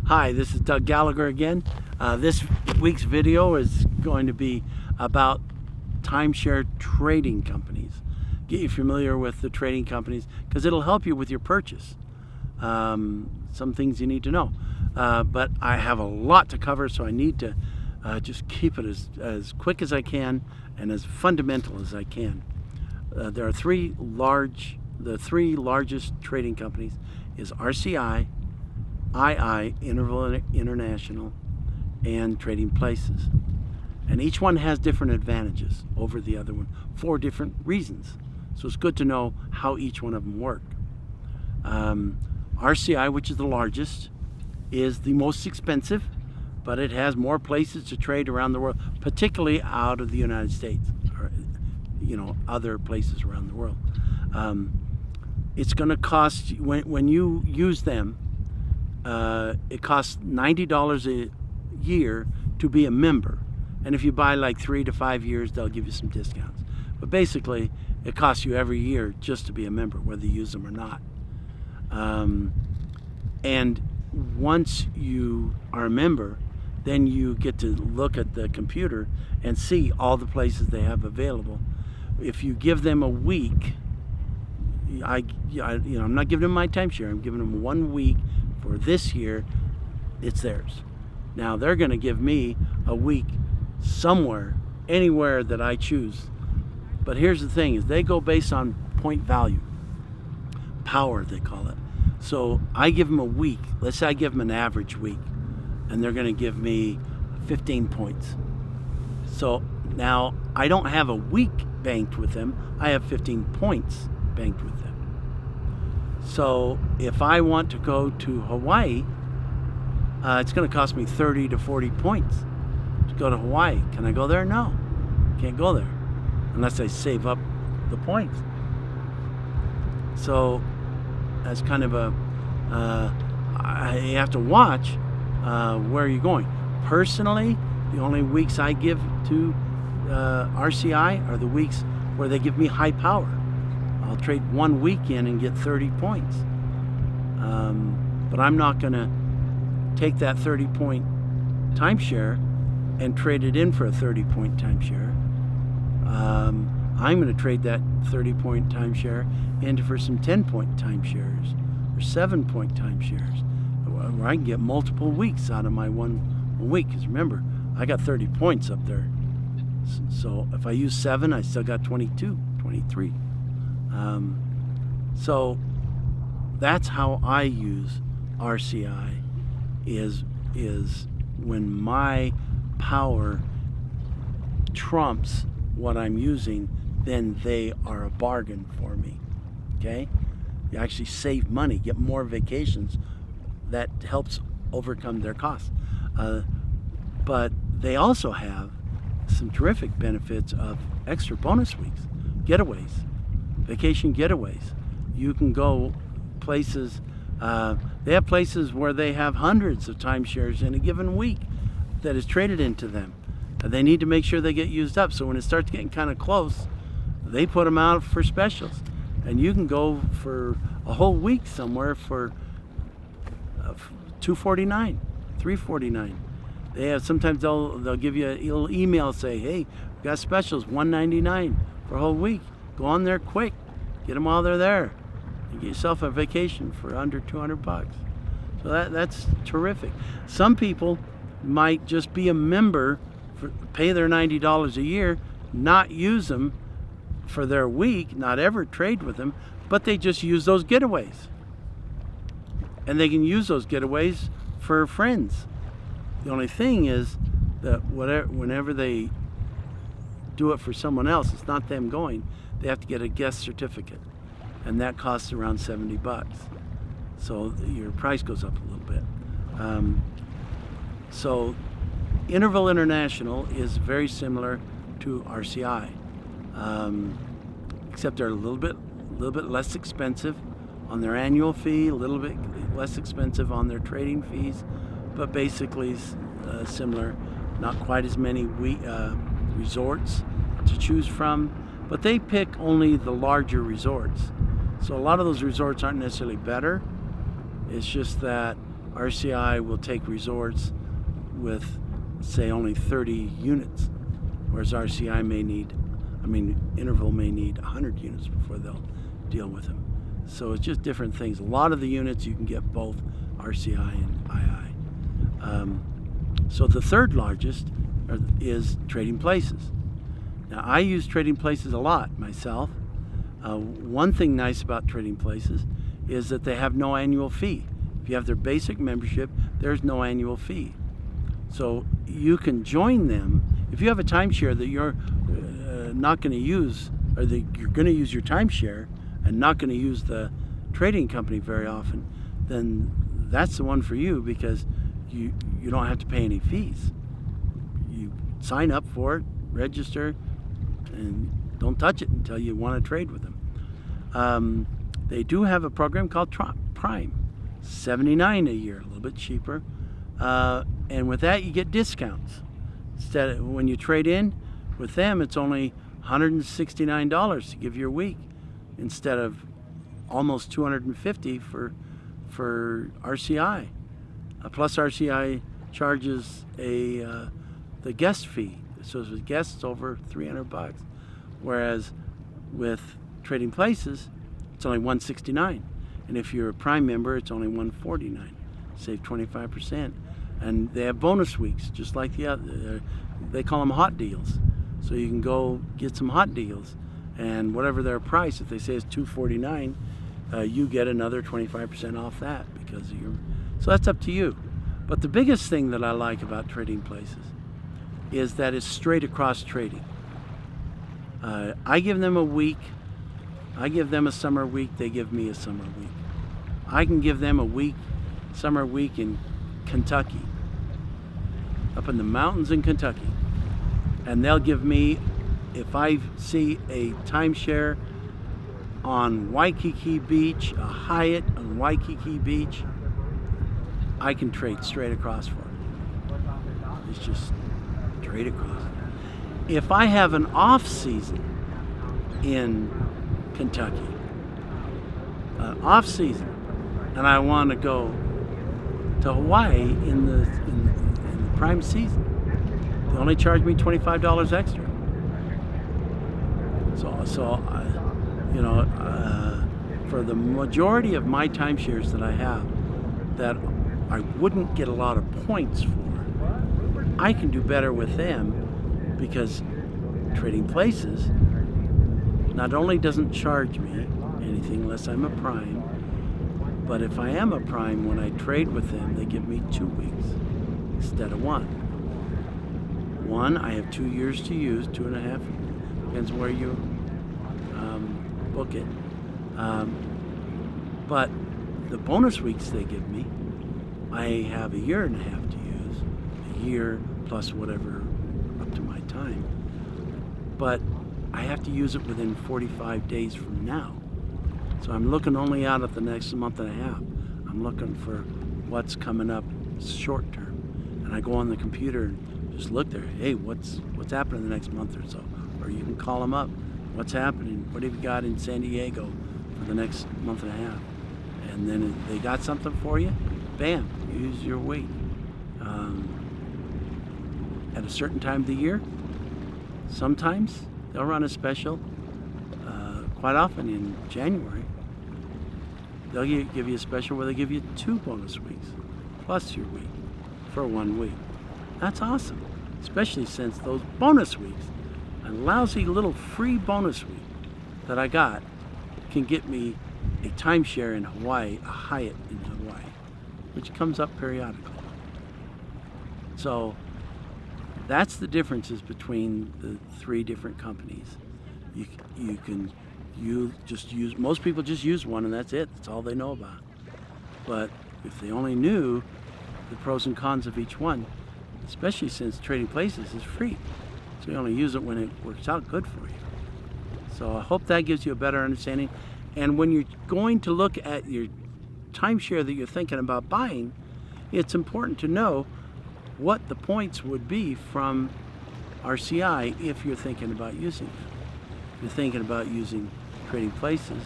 Hi, this is Doug Gallagher again. This week's video is going to be about timeshare trading companies. Get you familiar with the trading companies because it'll help you with your purchase. Some things you need to know. But I have a lot to cover, so I need to just keep it as quick as I can and as fundamental as I can. There are the three largest trading companies is RCI, II, Interval International, and Trading Places. And each one has different advantages over the other one for different reasons. So it's good to know how each one of them work. RCI, which is the largest, is the most expensive, but it has more places to trade around the world, particularly out of the United States, or other places around the world. It's going to cost, when you use them, it costs $90 a year to be a member, and if you buy like 3 to 5 years, they'll give you some discounts. But basically, it costs you every year just to be a member, whether you use them or not. And once you are a member, then you get to look at the computer and see all the places they have available. If you give them a week, I'm not giving them my timeshare. I'm giving them 1 week for this year. It's theirs. Now they're going to give me a week somewhere, anywhere that I choose. But here's the thing: is they go based on point value, power they call it. So I give them a week. Let's say I give them an average week, and they're going to give me 15 points. So now I don't have a week banked with them. I have 15 points banked with them. So if I want to go to Hawaii, it's going to cost me 30 to 40 points to go to Hawaii. Can I go there? No, can't go there unless I save up the points. So that's kind of you have to watch where you're going. Personally, the only weeks I give to RCI are the weeks where they give me high power. I'll trade 1 week in and get 30 points. But I'm not going to take that 30-point timeshare and trade it in for a 30-point timeshare. I'm going to trade that 30-point timeshare into for some 10-point timeshares or 7-point timeshares, where I can get multiple weeks out of my one week. Because remember, I got 30 points up there. So if I use 7, I still got 22, 23. So that's how I use RCI, is when my power trumps what I'm using, then they are a bargain for me. Okay? You actually save money, get more vacations. That helps overcome their costs. But they also have some terrific benefits of extra bonus weeks, getaways, vacation getaways. You can go places, they have places where they have hundreds of timeshares in a given week that is traded into them. They need to make sure they get used up. So when it starts getting kind of close, they put them out for specials. And you can go for a whole week somewhere for $249, $349. They have, sometimes they'll give you a little email, say, hey, we got specials, $199 for a whole week. Go on there quick, get them while they're there. You get yourself a vacation for under $200. So that's terrific. Some people might just be a member, pay their $90 a year, not use them for their week, not ever trade with them, but they just use those getaways. And they can use those getaways for friends. The only thing is that whenever they do it for someone else, it's not them going, they have to get a guest certificate, and that costs around $70. So your price goes up a little bit. So Interval International is very similar to RCI, except they're a little bit less expensive on their annual fee, a little bit less expensive on their trading fees, but basically similar. Not quite as many resorts to choose from, but they pick only the larger resorts. So a lot of those resorts aren't necessarily better. It's just that RCI will take resorts with, say, only 30 units, whereas Interval may need 100 units before they'll deal with them. So it's just different things. A lot of the units you can get both RCI and II. So the third largest is Trading Places. Now I use Trading Places a lot myself. One thing nice about Trading Places is that they have no annual fee. If you have their basic membership, there's no annual fee. So you can join them. If you have a timeshare that you're not going to use, or that you're going to use your timeshare and not going to use the trading company very often, then that's the one for you, because you don't have to pay any fees. You sign up for it, register, and don't touch it until you want to trade with them. They do have a program called Prime, $79 a year, a little bit cheaper, and with that you get discounts. Instead of, when you trade in with them, it's only $169 to give you a week, instead of almost $250 for RCI. Plus RCI charges the guest fee, so if the guest's over $300, whereas with Trading Places it's only $169, and if you're a Prime member it's only $149. Save 25%, and they have bonus weeks just like the other. They call them hot deals, so you can go get some hot deals, and whatever their price, if they say it's $249, you get another 25% off that, because of your. So that's up to you. But the biggest thing that I like about Trading Places is that it's straight across trading. I give them a week. I give them a summer week. They give me a summer week. I can give them a week, summer week in Kentucky, up in the mountains in Kentucky, and they'll give me, if I see a timeshare on Waikiki Beach, a Hyatt on Waikiki Beach, I can trade straight across for it. It's just straight across. If I have an off season in Kentucky, off season, and I want to go to Hawaii in the prime season, they only charge me $25 extra. For the majority of my timeshares that I have that I wouldn't get a lot of points for, I can do better with them, because Trading Places not only doesn't charge me anything unless I'm a Prime, but if I am a Prime, when I trade with them, they give me 2 weeks instead of one. I have 2 years to use, 2.5, depends where you book it. But the bonus weeks they give me, I have 1.5 years to use, a year plus whatever up to my time. But I have to use it within 45 days from now. So I'm looking only out at the next month and a half. I'm looking for what's coming up short term. And I go on the computer and just look there. Hey, what's happening the next month or so? Or you can call them up. What's happening? What have you got in San Diego for the next month and a half? And then if they got something for you, bam, use your week. At a certain time of the year, sometimes they'll run a special. Quite often in January, they'll give you a special where they give you 2 bonus weeks plus your week for 1 week. That's awesome, especially since those bonus weeks, a lousy little free bonus week that I got, can get me a timeshare in Hawaii, a Hyatt in Hawaii, which comes up periodically. So that's the differences between the 3 different companies. You just use, most people just use one and that's it. That's all they know about. But if they only knew the pros and cons of each one, especially since Trading Places is free, so you only use it when it works out good for you. So I hope that gives you a better understanding. And when you're going to look at your timeshare that you're thinking about buying, it's important to know what the points would be from RCI if you're thinking about using it. If you're thinking about using Trading Places,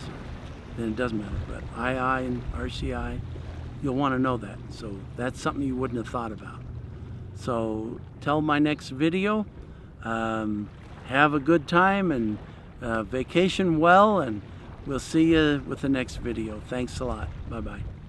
then it doesn't matter. But II and RCI, you'll want to know that. So that's something you wouldn't have thought about. So till my next video, have a good time and vacation well, and we'll see you with the next video. Thanks a lot. Bye-bye.